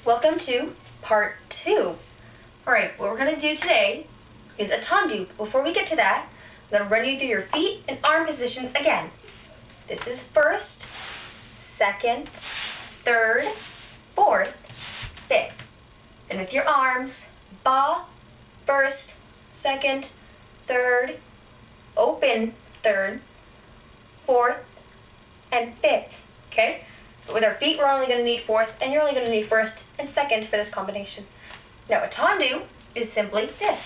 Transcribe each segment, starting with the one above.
Welcome to part 2. Alright, what we're going to do today is a tendu. Before we get to that, I'm going to run you through your feet and arm positions again. This is first, second, third, fourth, fifth. And with your arms, ba, first, second, third, open, third, fourth, and fifth. Okay? But with our feet, we're only going to need fourth, and you're only going to need first and second for this combination. Now, a tendu is simply this.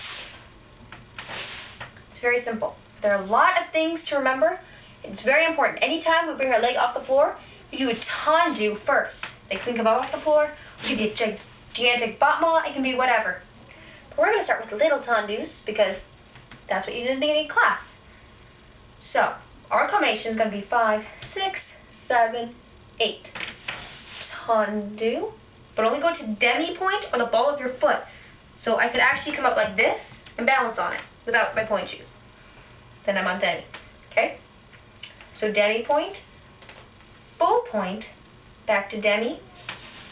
It's very simple. There are a lot of things to remember. It's very important. Anytime we bring our leg off the floor, we do a tendu first. Like, think about off the floor. It could be a gigantic battement. It can be whatever. But we're going to start with little tendus because that's what you did in the beginning of class. So, our combination is going to be 5, 6, 7, 8. Tendu, but only go to demi-point on the ball of your foot. So I could actually come up like this and balance on it without my point shoes. Then I'm on demi. Okay? So demi-point, full point, back to demi,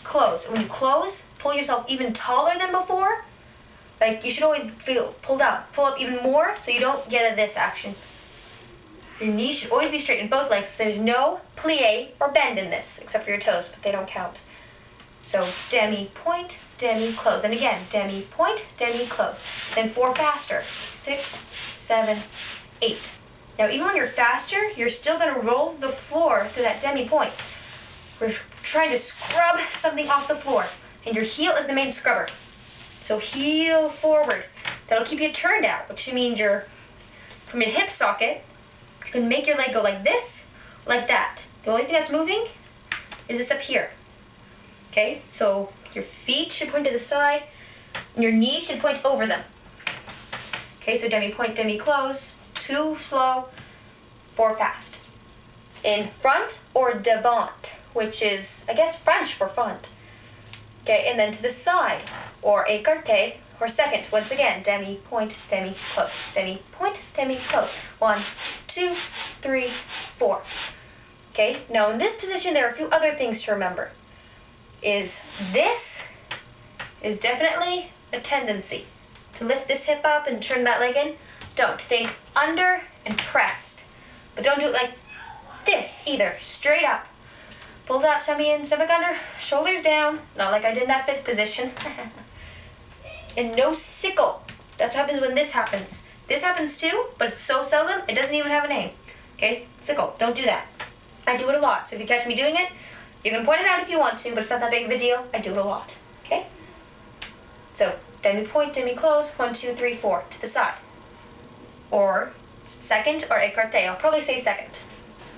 close. When you close, pull yourself even taller than before. Like, you should always feel pulled up. Pull up even more so you don't get a this action. Your knees should always be straight in both legs. There's no plie or bend in this, except for your toes, but they don't count. So demi, point, demi, close. And again, demi, point, demi, close. Then 4 faster. 6, 7, 8. Now, even when you're faster, you're still going to roll the floor to that demi point. We're trying to scrub something off the floor, and your heel is the main scrubber. So heel forward. That'll keep you turned out, which means you're from your hip socket. You can make your leg go like this, like that. The only thing that's moving is this up here. Okay, so your feet should point to the side, and your knees should point over them. Okay, so demi-point, demi-close, 2 slow, 4 fast. In front or devant, which is, I guess, French for front. Okay, and then to the side, or écarté, or second. Once again, demi-point, demi-close, demi-point, demi-close. 1, 2, 3, 4. Okay, now in this position, there are a few other things to remember. This is definitely a tendency to lift this hip up and turn that leg in. Don't. Think under and pressed. But don't do it like this either. Straight up. Pull that tummy in, stomach under, shoulders down. Not like I did in that fifth position. And no sickle. That's what happens when this happens. This happens too, but it's so seldom, it doesn't even have a name. Okay? Sickle. Don't do that. I do it a lot. So if you catch me doing it, you can point it out if you want to, but it's not that big of a deal. I do it a lot. Okay? So, demi-point, demi-close, 1, 2, 3, 4, to the side. Or second or écarté. I'll probably say second.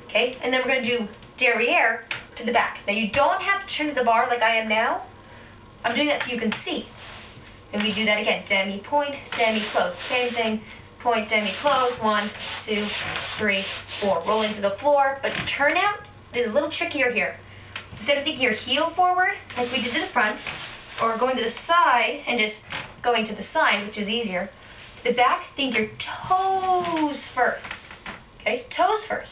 Okay? And then we're going to do derrière to the back. Now, you don't have to turn to the bar like I am now. I'm doing that so you can see. And we do that again. Demi-point, demi-close. Same thing. Point, demi-close. 1, 2, 3, 4. Roll into the floor. But turnout is a little trickier here. Instead of thinking your heel forward, like we did to the front, or going to the side and just going to the side, which is easier, to the back, think your toes first. Okay? Toes first.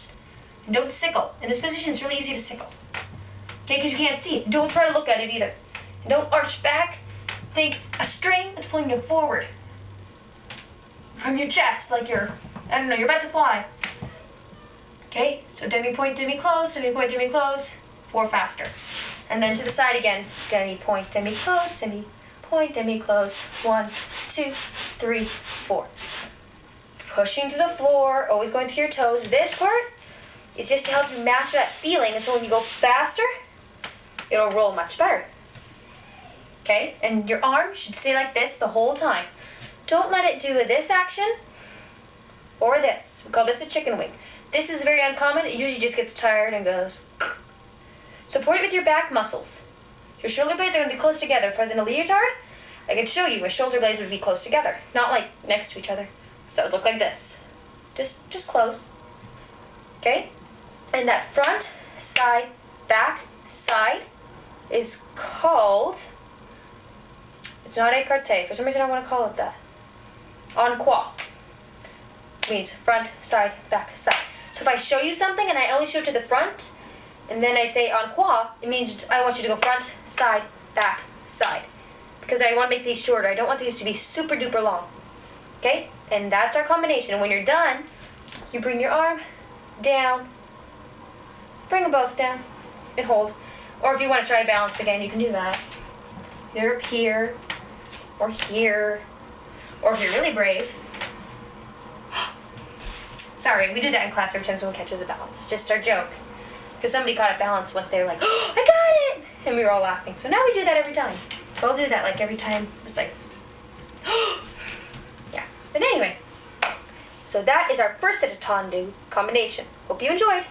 And don't sickle. In this position, it's really easy to sickle. Okay? Because you can't see it. Don't try to look at it either. And don't arch back. Think a string that's pulling you forward from your chest, like you're, I don't know, you're about to fly. Okay? So demi-point, demi-close, demi-point, demi-close, 4 faster. And then to the side again, demi-point, demi-close, demi-point, demi-close, 1, 2, 3, 4. Pushing to the floor, always going to your toes. This part is just to help you master that feeling, and so when you go faster, it'll roll much better. Okay? And your arm should stay like this the whole time. Don't let it do this action or this. We call this a chicken wing. This is very uncommon. It usually just gets tired and goes. Support it with your back muscles. Your shoulder blades are going to be close together. If I was in a leotard, I could show you where shoulder blades would be close together. Not like next to each other. So it would look like this. Just close. Okay? And that front, side, back, side is called, it's not écarté. For some reason I want to call it that. En croix. Means front, side, back, side. So if I show you something and I only show it to the front, and then I say en croix, it means I want you to go front, side, back, side. Because I want to make these shorter. I don't want these to be super duper long. Okay? And that's our combination. And when you're done, you bring your arm down. Bring them both down and hold. Or if you want to try balance again, you can do that. Either up here or here. Or if you're really brave. Sorry, we do that in class every time someone catches a balance. Just our joke. Because somebody caught a balance once. They were like, oh, I got it! And we were all laughing. So now we do that every time. We'll do that like every time. It's like, yeah. But anyway, so that is our first set of Tendu combination. Hope you enjoyed.